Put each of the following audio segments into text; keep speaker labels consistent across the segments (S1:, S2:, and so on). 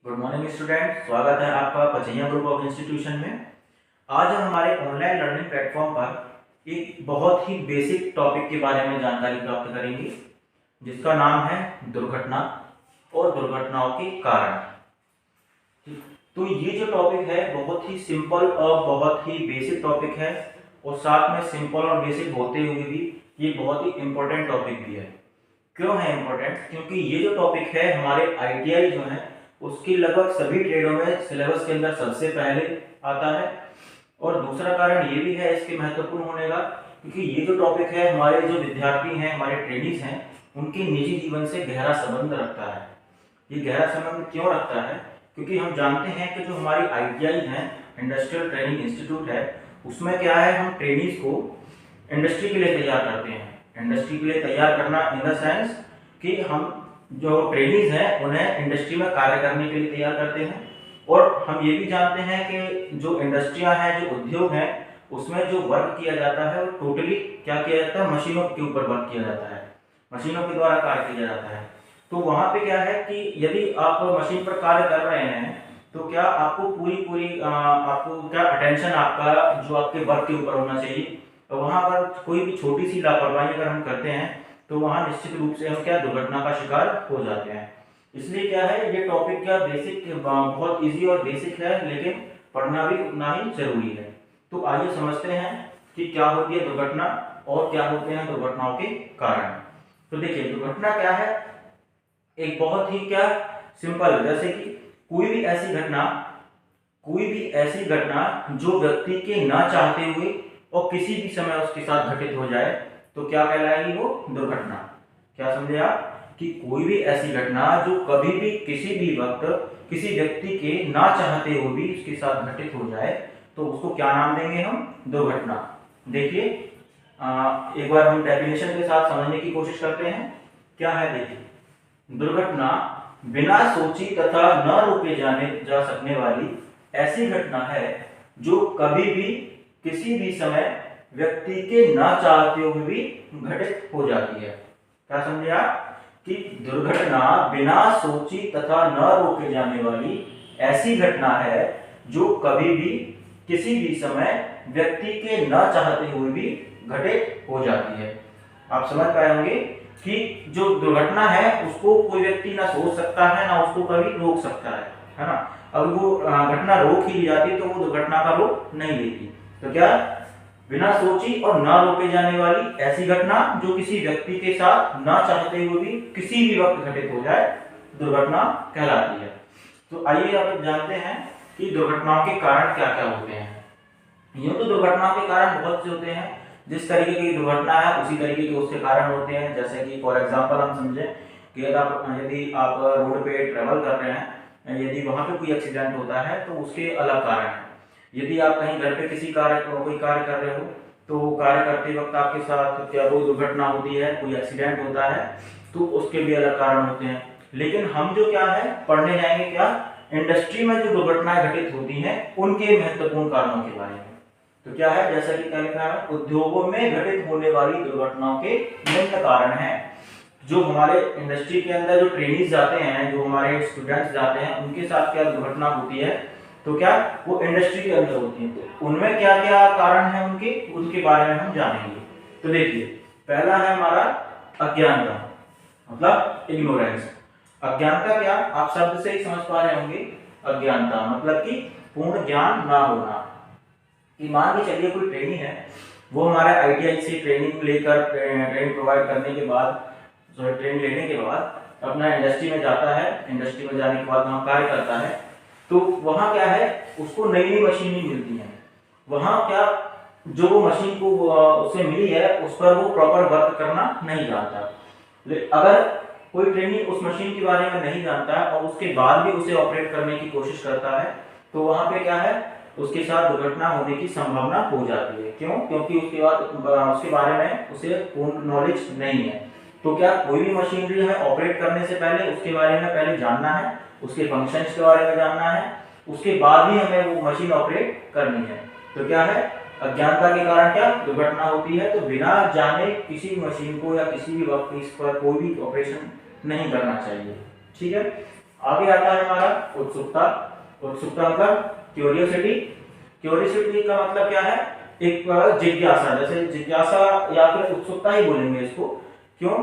S1: Good morning student, स्वागत है आपका पचैया ग्रुप ऑफ इंस्टीट्यूशन में। आज हम हमारे ऑनलाइन लर्निंग प्लेटफॉर्म पर एक बहुत ही बेसिक टॉपिक के बारे में जानकारी प्राप्त करेंगे, जिसका नाम है दुर्घटना और दुर्घटनाओं के कारण। तो ये जो टॉपिक है बहुत ही सिंपल और बहुत ही बेसिक टॉपिक है, और साथ में सिंपल और बेसिक होते हुए भी ये बहुत ही इम्पोर्टेंट टॉपिक भी है। क्यों है इम्पोर्टेंट? क्योंकि ये जो टॉपिक है हमारे आईटीआई जो है उसकी लगभग सभी ट्रेडों में सिलेबस के अंदर सबसे पहले आता है। और दूसरा कारण ये भी है इसके महत्वपूर्ण होने का, क्योंकि ये जो टॉपिक है हमारे जो विद्यार्थी हैं, हमारे ट्रेनिंग्स हैं, उनके निजी जीवन से गहरा संबंध रखता है। ये गहरा संबंध क्यों रखता है? क्योंकि हम जानते हैं कि जो हमारी आईटीआई है, इंडस्ट्रियल ट्रेनिंग इंस्टीट्यूट है, उसमें क्या है, हम ट्रेनिंग्स को इंडस्ट्री के लिए तैयार करते हैं। इंडस्ट्री के लिए तैयार करना इन द सेंस कि हम जो ट्रेनिंग्स हैं उन्हें इंडस्ट्री में कार्य करने के लिए तैयार करते हैं। और हम ये भी जानते हैं कि जो इंडस्ट्रियां हैं, जो उद्योग हैं, उसमें जो वर्क किया जाता है वो टोटली क्या किया जाता है, मशीनों के ऊपर वर्क किया जाता है, मशीनों के द्वारा कार्य किया जाता है। तो वहाँ पे क्या है कि यदि आप मशीन पर कार्य कर रहे हैं तो क्या आपको पूरी आपको क्या अटेंशन आपका जो आपके वर्क के ऊपर होना चाहिए। तो वहाँ पर कोई भी छोटी सी लापरवाही अगर हम करते हैं तो वहाँ निश्चित रूप से हम क्या दुर्घटना का शिकार हो जाते हैं। इसलिए क्या है, ये टॉपिक क्या बेसिक बहुत इजी और बेसिक है, लेकिन पढ़ना भी उतना ही जरूरी है। तो आइए समझते हैं कि क्या होती है दुर्घटना और क्या होते हैं दुर्घटनाओं के कारण। तो देखिए, दुर्घटना क्या है, एक बहुत ही क्या सिंपल, जैसे कि कोई भी ऐसी घटना जो व्यक्ति के ना चाहते हुए और किसी भी समय उसके साथ घटित हो जाए तो क्या कहलाएगी वो दुर्घटना। क्या समझे आप? कि कोई भी ऐसी घटना जो कभी भी किसी भी वक्त किसी व्यक्ति के ना चाहते हुए भी उसके साथ घटित हो जाए तो उसको क्या नाम देंगे हम? दुर्घटना। देखिए, एक बार हम डेफिनेशन के साथ समझने की कोशिश करते हैं। क्या है? देखिए, दुर्घटना बिना सोची तथा न रोके जा सकने वाली ऐसी घटना है जो कभी भी किसी भी समय व्यक्ति के ना चाहते हुए भी घटित हो जाती है। क्या समझे आप? कि दुर्घटना बिना सोची तथा न रोके जाने वाली ऐसी घटना है जो कभी भी किसी भी समय व्यक्ति के न चाहते हुए भी घटित हो जाती है। आप समझ पाए होंगे कि जो दुर्घटना है उसको कोई व्यक्ति ना सोच सकता है ना उसको कभी रोक सकता है ना। अगर वो घटना रोक ही ली जाती तो वो दुर्घटना का रूप नहीं लेती। तो क्या, बिना सोची और ना रोके जाने वाली ऐसी घटना जो किसी व्यक्ति के साथ ना चाहते हुए भी किसी भी वक्त घटित हो जाए, दुर्घटना कहलाती है। तो आइए अब जानते हैं कि दुर्घटनाओं के कारण क्या क्या होते हैं। यूं तो दुर्घटनाओं के कारण बहुत से होते हैं, जिस तरीके की दुर्घटना है उसी तरीके के उसके कारण होते हैं। जैसे कि फॉर एग्जांपल हम समझे कि यदि आप रोड पे ट्रेवल कर रहे हैं, यदि वहां पे कोई एक्सीडेंट होता है तो उसके अलग कारण है। यदि आप कहीं घर पे कोई कार्य कर रहे हो तो कार्य करते वक्त आपके साथ क्या कोई दुर्घटना होती है, कोई एक्सीडेंट होता है, तो उसके भी अलग कारण होते हैं। लेकिन हम जो क्या है पढ़ने जाएंगे, क्या इंडस्ट्री में जो दुर्घटनाएं घटित होती हैं उनके महत्वपूर्ण कारणों के बारे में। तो क्या है, जैसा कि क्या लिखा है, उद्योगों में घटित होने वाली दुर्घटनाओं के निम्न कारण हैं। जो हमारे इंडस्ट्री के अंदर जो ट्रेनीज जाते हैं, जो हमारे स्टूडेंट्स जाते हैं, उनके साथ क्या दुर्घटना होती है, तो क्या वो इंडस्ट्री के अंदर होती है। तो उनमें क्या क्या कारण है उनके बारे में हम जानेंगे। तो देखिए, पहला है हमारा अज्ञानता, मतलब इग्नोरेंस। अज्ञानता क्या, आप शब्द से ही समझ पा रहे होंगे। अज्ञानता मतलब कि पूर्ण ज्ञान ना होना। कि मान के चलिए कोई ट्रेनिंग है, वो हमारे आईटीआई से ट्रेनिंग प्रोवाइड करने के बाद, ट्रेनिंग लेने के बाद अपना इंडस्ट्री में जाता है। इंडस्ट्री में जाने के बाद वहाँ कार्य करता है, तो वहाँ क्या है, उसको नई नई मशीनें मिलती हैं। वहाँ क्या, जो वो मशीन को उसे मिली है उस पर वो प्रॉपर वर्क करना नहीं जानता। अगर कोई ट्रेनी उस मशीन के बारे में नहीं जानता है और उसके बाद भी उसे ऑपरेट करने की कोशिश करता है, तो वहाँ पे क्या है, उसके साथ दुर्घटना होने की संभावना हो जाती है। क्यों? क्योंकि उसके बारे में उसे पूर्ण नॉलेज नहीं है। तो क्या, कोई भी मशीनरी है ऑपरेट करने से पहले उसके बारे में पहले जानना है, उसके फंक्शंस के बारे में जानना है, उसके बाद ही हमें वो मशीन ऑपरेट करनी है। तो क्या है, अज्ञानता के कारण क्या दुर्घटना होती है। तो बिना जाने किसी मशीन को या किसी भी वक्त इस पर कोई भी ऑपरेशन नहीं करना चाहिए। ठीक है। आगे आता है हमारा उत्सुकता। उत्सुकता मतलब क्यूरियोसिटी। क्यूरियोसिटी का मतलब क्या है, एक जिज्ञासा, जैसे जिज्ञासा या फिर उत्सुकता ही बोलेंगे इसको। क्यों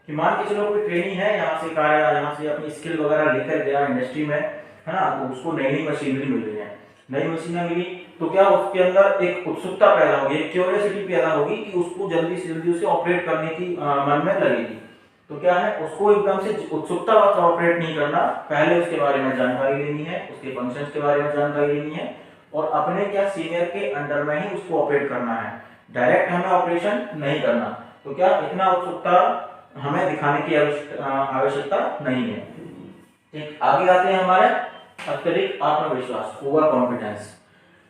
S1: कि मान के चलो कोई ट्रेनी है, यहाँ से कार्य, यहाँ से अपनी स्किल वगैरह लेकर गया इंडस्ट्री में, है ना, तो उसको नई नई मशीनरी मिल रही है, नई मशीनें मिली तो क्या उसके अंदर एक उत्सुकता पैदा होगी, एक क्यूरियोसिटी पैदा होगी कि उसको जल्दी से जल्दी उसे ऑपरेट करने की मन में लगेगी। तो क्या है, उसको एकदम से उत्सुकता से ऑपरेट नहीं करना, पहले उसके बारे में जानकारी लेनी है, उसके फंक्शंस के बारे में जानकारी लेनी है और अपने क्या सीनियर के अंडर में ही उसको ऑपरेट करना है, डायरेक्ट हमें ऑपरेशन नहीं करना। तो क्या इतना उत्सुकता हमें दिखाने की आवश्यकता नहीं है। ठीक, आगे आते हैं हमारे अत्यधिक आत्मविश्वास, ओवर कॉन्फिडेंस।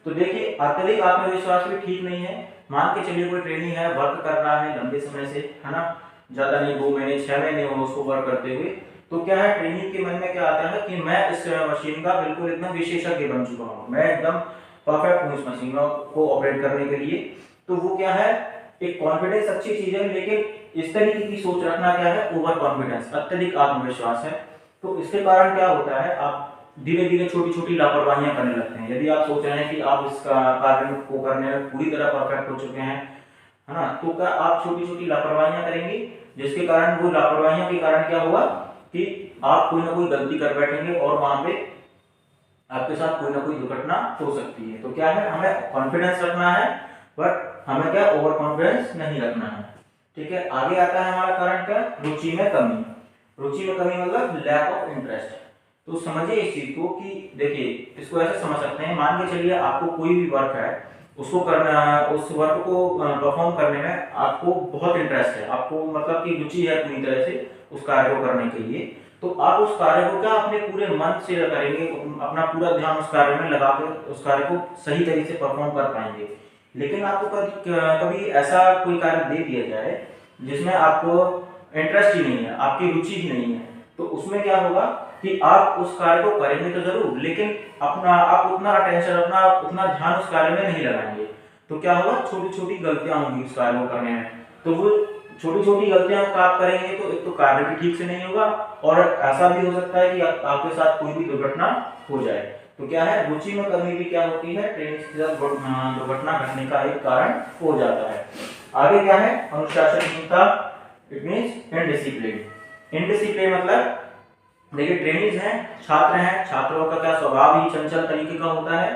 S1: तो देखिए अत्यधिक आत्मविश्वास भी ठीक नहीं है। मान के चलिए कोई ट्रेनी है, वर्क कर रहा है लंबे समय से, है ना, ज्यादा नहीं 2 महीने 6 महीने हो उसको वर्क करते हुए, तो क्या है ट्रेनी के मन में क्या आता है कि मैं इस मशीन का बिल्कुल एकदम विशेषज्ञ बन चुका हूँ, मैं एकदम परफेक्ट हूँ इस मशीन को ऑपरेट करने के लिए। तो वो क्या है, एक कॉन्फिडेंस अच्छी चीज है, लेकिन इस तरीके की सोच रखना क्या है, ओवर कॉन्फिडेंस, अत्यधिक आत्मविश्वास है। तो इसके कारण क्या होता है, आप धीरे धीरे छोटी छोटी लापरवाहियां करने लगते हैं। यदि आप सोच रहे हैं कि आप इस कार्य को करने में पूरी तरह परफेक्ट हो चुके हैं, है ना, तो क्या आप छोटी छोटी लापरवाहियां करेंगे, जिसके कारण वो लापरवाहियों के कारण क्या होगा कि आप कोई ना कोई गलती कर बैठेंगे और वहां पे आपके साथ कोई ना कोई दुर्घटना हो सकती है। तो क्या है, हमें कॉन्फिडेंस रखना है, पर हमें क्या ओवर कॉन्फिडेंस नहीं रखना है। ठीक है, आगे आता है हमारा कारण क्या, रुचि में कमी। रुचि में कमी मतलब लैक ऑफ इंटरेस्ट। तो समझिए इस चीज को कि देखिए इसको ऐसे समझ सकते हैं, मान के चलिए आपको कोई भी वर्क है, उसको करना, उस वर्क को परफॉर्म करने में आपको बहुत इंटरेस्ट है, आपको मतलब कि रुचि है पूरी तरह से उस कार्य को करने के लिए, तो आप उस कार्य को क्या अपने पूरे मन से करेंगे, अपना पूरा ध्यान उस कार्य में लगा के उस कार्य को सही तरीके से परफॉर्म कर पाएंगे। लेकिन आपको कभी ऐसा कोई कार्य दे दिया जाए जिसमें आपको इंटरेस्ट ही नहीं है, आपकी रुचि ही नहीं है, तो उसमें क्या होगा कि आप उस कार्य को करेंगे तो जरूर, लेकिन आप उतना अटेंशन, अपना उतना ध्यान उस कार्य में नहीं लगाएंगे। तो क्या होगा, छोटी छोटी गलतियां होंगी उस कार्य को करने में। तो वो छोटी छोटी गलतियां आप करेंगे तो एक तो कार्य भी ठीक से नहीं होगा, और ऐसा भी हो सकता है कि आपके साथ कोई भी दुर्घटना हो जाए। तो क्या है, रुचि में कमी भी क्या होती है, ट्रेनिंग के साथ दुर्घटना घटने का एक कारण हो जाता है। आगे क्या है, अनुशासनहीनता, इट मींस इनडिसिप्लिन। इनडिसिप्लिन मतलब देखिए ट्रेनिंग हैं, छात्र हैं, छात्रों का क्या स्वभाव ही चंचल तरीके का होता है।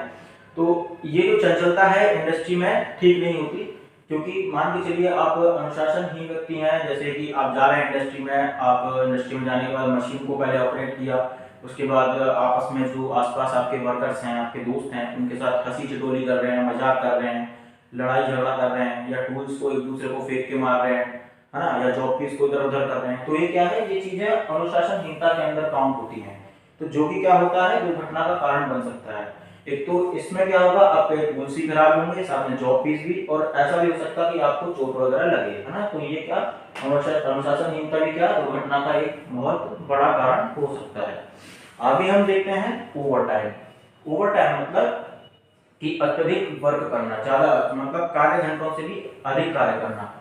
S1: तो ये जो चंचलता है इंडस्ट्री में ठीक नहीं होती, क्योंकि मान के चलिए आप अनुशासनहीन व्यक्ति हैं, जैसे कि आप जा रहे हैं इंडस्ट्री में, आप इंडस्ट्री में जाने के बाद मशीन को पहले ऑपरेट किया, उसके बाद आपस में जो आसपास आपके वर्कर्स हैं, आपके दोस्त हैं, उनके साथ हंसी ठिठोली कर रहे हैं, मजाक कर रहे हैं, लड़ाई झगड़ा कर रहे हैं, या टूल्स को एक दूसरे को फेंक के मार रहे हैं, है ना, या जॉब पीस को इधर उधर कर रहे हैं। तो ये क्या है, ये चीजें अनुशासनहीनता के अंदर काउंट होती हैं। तो जो कि क्या होता है, दुर्घटना का कारण बन सकता है। एक तो इसमें क्या होगा, आपके टूल्स भी खराब होंगे, साथ में जॉब पीस भी, और ऐसा भी हो सकता है कि आपको चोट वगैरह लगे, है ना। तो ये क्या, अनुशासनहीनता भी क्या दुर्घटना का एक बहुत बड़ा कारण हो सकता है। आगे हम देखते हैं ओवर टाइम। ओवर टाइम मतलब कि अत्यधिक वर्क करना, ज्यादा मतलब कार्य घंटों से भी अधिक कार्य करना।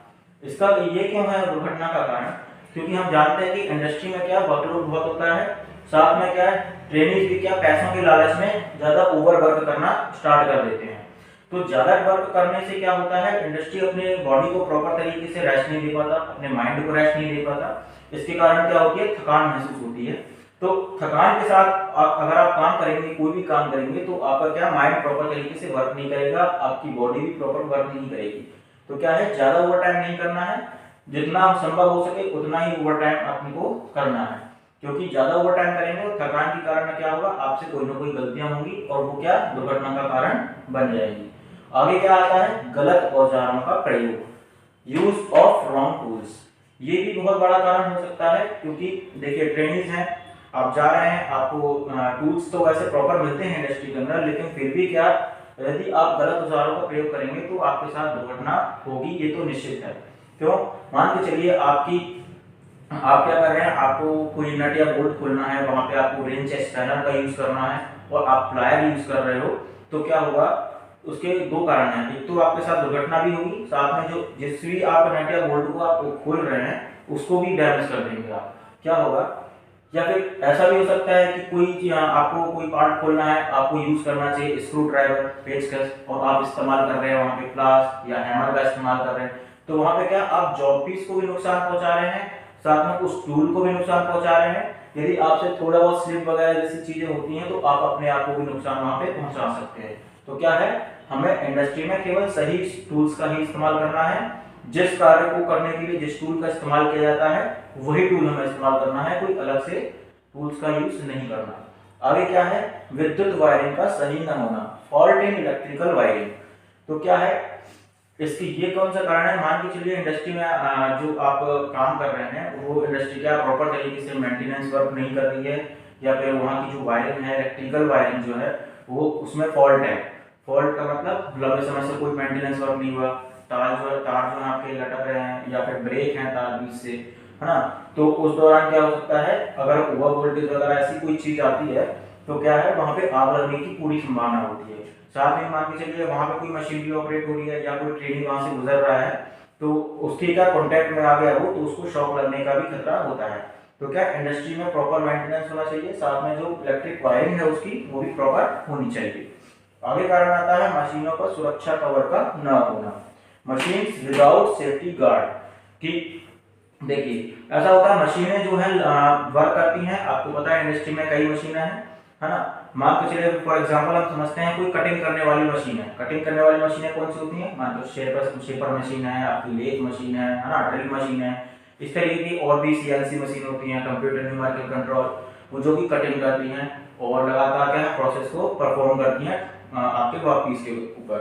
S1: इसका ये क्यों है दुर्घटना का कारण, क्योंकि हम जानते हैं कि इंडस्ट्री में क्या वर्कलोड बहुत होता है, साथ में क्या है ट्रेनिंग भी क्या पैसों के लालच में ज्यादा ओवर वर्क करना स्टार्ट कर देते हैं। तो ज्यादा वर्क करने से क्या होता है, इंडस्ट्री अपने बॉडी को प्रॉपर तरीके से रेस्ट नहीं दे पाता, अपने माइंड को रेस्ट नहीं दे पाता। इसके कारण क्या होती है, थकान महसूस होती है। तो थकान के साथ अगर आप काम करेंगे, कोई भी काम करेंगे, तो आपका क्या माइंड प्रॉपर तरीके से वर्क नहीं करेगा, आपकी बॉडी भी प्रॉपर वर्क नहीं करेगी। तो क्या है, ज्यादा ओवर टाइम नहीं करना है, जितना संभव हो सके उतना ही ओवर टाइम अपने को करना है, क्योंकि ज्यादा ओवर टाइम करेंगे तो थकान के कारण क्या होगा, आपसे कोई ना कोई गलतियां होंगी और वो क्या दुर्घटना का कारण बन जाएगी। आगे क्या आता है, गलत औजारों का प्रयोग, यूज ऑफ रॉन्ग टूल्स। ये भी बहुत बड़ा कारण हो सकता है, क्योंकि देखिए ट्रेनिंग है, आप जा रहे हैं, आपको टूल्स तो वैसे प्रॉपर मिलते हैं इंडस्ट्री के अंदर, लेकिन फिर भी क्या, यदि आप गलत औजारों का प्रयोग करेंगे तो आपके साथ दुर्घटना होगी, ये तो निश्चित है। क्यों, मान के चलिए आप क्या कर रहे हैं, आपको कोई नट या बोल्ट खोलना है, वहां पे आपको रेंच स्पैनर का यूज करना है और आप प्लायर यूज कर रहे हो, तो क्या होगा, उसके दो कारण हैं, एक तो आपके साथ दुर्घटना भी होगी, साथ में जो जिस भी आप नट या बोल्ट को आप खोल रहे हैं उसको भी डैमेज कर देंगे आप। क्या होगा, या फिर ऐसा भी हो सकता है कि आपको कोई पार्ट खोलना है, आपको यूज करना चाहिए स्क्रू ड्राइवर, पेचकस, और आप इस्तेमाल कर रहे हैं वहाँ पे प्लास या हैमर का इस्तेमाल कर रहे हैं, तो वहाँ पे क्या आप जॉब पीस को भी नुकसान पहुंचा रहे हैं, साथ में उस टूल को भी नुकसान पहुंचा रहे हैं। यदि आपसे थोड़ा बहुत स्लिप वगैरह जैसी चीजें होती हैं तो आप अपने आप को भी नुकसान वहाँ पे पहुंचा सकते हैं। तो क्या है, हमें इंडस्ट्री में केवल सही टूल्स का ही इस्तेमाल करना है। जिस कार्य को करने के लिए जिस टूल का इस्तेमाल किया जाता है वही टूल हमें इस्तेमाल करना है, कोई अलग से टूल्स का यूज नहीं करना। आगे क्या है, विद्युत वायरिंग का सही न होना, फॉल्ट इन इलेक्ट्रिकल वायरिंग। तो क्या है इसकी, ये कौन सा कारण है, मान के चलिए इंडस्ट्री में जो आप काम कर रहे हैं वो इंडस्ट्री क्या प्रॉपर तरीके से मेंटेनेंस वर्क नहीं कर रही है, या फिर वहाँ की जो वायरिंग है, इलेक्ट्रिकल वायरिंग जो है वो उसमें फॉल्ट है। फॉल्ट का मतलब लंबे समय से कोई मेंटेनेंस वर्क नहीं हुआ, तार जो है आपके लटक रहे हैं, या फिर ब्रेक है तार बीच से, है ना, तो उस दौरान क्या हो सकता है, अगर ओवर वोल्टेज वगैरह ऐसी कोई चीज आती है तो क्या है वहाँ पे आग लगने की पूरी संभावना होती है। साथ में मान के चलिए वहाँ पे कोई मशीन भी ऑपरेट हो रही है या कोई ट्रेनिंग वहाँ से गुजर रहा है, तो उसके क्या कॉन्टेक्ट में आ गया वो, तो उसको शॉक लगने का भी खतरा होता है। तो क्या इंडस्ट्री में प्रॉपर मेंटेनेंस होना चाहिए, साथ में जो इलेक्ट्रिक वायरिंग है उसकी वो भी प्रॉपर होनी चाहिए। आगे कारण आता है मशीनों पर सुरक्षा कवर का न होना, मशीन विदाउट सेफ्टी गार्ड। कि देखिए ऐसा होता है मशीनें जो है वर्क करती हैं, आपको पता है इंडस्ट्री में कई मशीनें हैं, है ना, मान के चलिए फॉर एग्जांपल हम समझते हैं कोई कटिंग करने वाली मशीन है। कटिंग करने वाली मशीनें कौन सी होती हैं, मान लो शेपर मशीन है, आपकी लेथ मशीन है ना, ड्रिल मशीन है, इस तरीके की और भी सीएनसी मशीन होती हैं, कंप्यूटर न्यूमेरिकल कंट्रोल, वो जो कि कटिंग करती हैं और लगातार क्या है प्रोसेस को परफॉर्म करती हैं आपके वर्कपीस के ऊपर।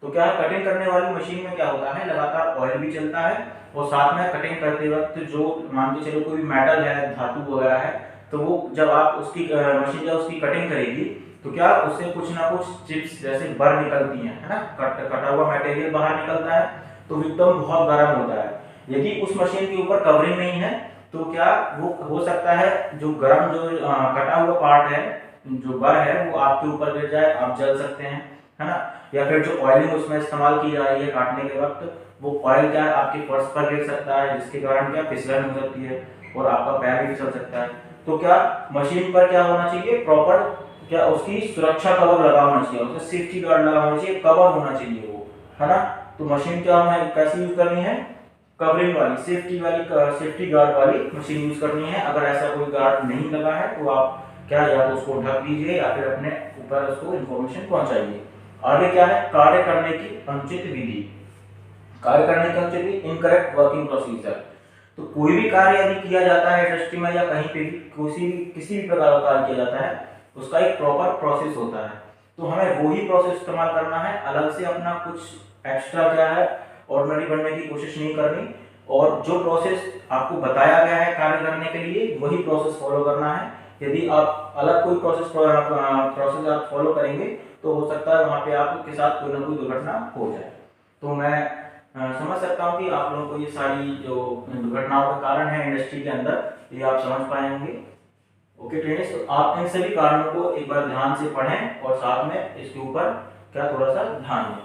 S1: तो क्या है कटिंग करने वाली मशीन में क्या होता है, लगातार ऑयल भी चलता है, और साथ में कटिंग करते वक्त जो मान के चलो कोई मेटल है, धातु वगैरह है, तो वो जब आप उसकी मशीन जब उसकी कटिंग करेगी तो क्या उससे कुछ ना कुछ चिप्स जैसे बर निकलती हैं, है ना, कटा हुआ मटेरियल बाहर निकलता है, तो एकदम बहुत गर्म होता है। यदि उस मशीन के ऊपर कवरिंग नहीं है तो क्या वो हो सकता है जो गर्म जो कटा हुआ पार्ट है, जो बर है, वो आपके ऊपर गिर जाए, आप जल सकते हैं, है ना, या फिर जो ऑयलिंग उसमें इस्तेमाल की जा रही है काटने के वक्त, वो ऑयल क्या है आपके फर्श पर गिर सकता है, जिसके कारण क्या फिसलन हो सकती है और आपका पैर भी फिसल सकता है। तो क्या मशीन पर क्या होना चाहिए, प्रॉपर क्या उसकी सुरक्षा कवर लगा होना चाहिए, उसका सेफ्टी गार्ड लगा होना चाहिए, कवर होना चाहिए वो, है ना। तो मशीन क्या हमें कैसे यूज करनी है, कवरिंग वाली, सेफ्टी गार्ड वाली मशीन यूज करनी है। अगर ऐसा कोई गार्ड नहीं लगा है तो आप क्या या तो उसको ढक दीजिए या फिर अपने ऊपर उसको इंफॉर्मेशन पहुंचाइए। आगे क्या है, कार्य करने की अनुचित विधि, कार्य करने की अनुचित विधि, इनकरेक्ट वर्किंग प्रोसीजर। तो कोई भी कार्य यदि किया जाता है इंडस्ट्री में या कहीं पे भी किसी भी प्रकार का कार्य किया जाता है, उसका एक प्रॉपर प्रोसेस होता है, तो हमें वही प्रोसेस इस्तेमाल करना है, अलग से अपना कुछ एक्स्ट्रा क्या है ऑर्डिनरी बनने की कोशिश नहीं करनी, और जो प्रोसेस आपको बताया गया है कार्य करने के लिए वही प्रोसेस फॉलो करना है। यदि आप अलग कोई प्रोसेस आप फॉलो करेंगे तो हो सकता है वहाँ पे आपके साथ कोई ना कोई दुर्घटना हो जाए। तो मैं समझ सकता हूँ कि आप लोगों को ये सारी जो दुर्घटनाओं के कारण है इंडस्ट्री के अंदर, ये आप समझ पाए होंगे। ओके ट्रेनर्स, तो आप इन सभी कारणों को एक बार ध्यान से पढ़ें और साथ में इसके ऊपर क्या थोड़ा सा ध्यान दें,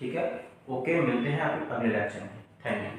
S1: ठीक है। ओके, मिलते हैं अगले लेक्चर में। Thank you.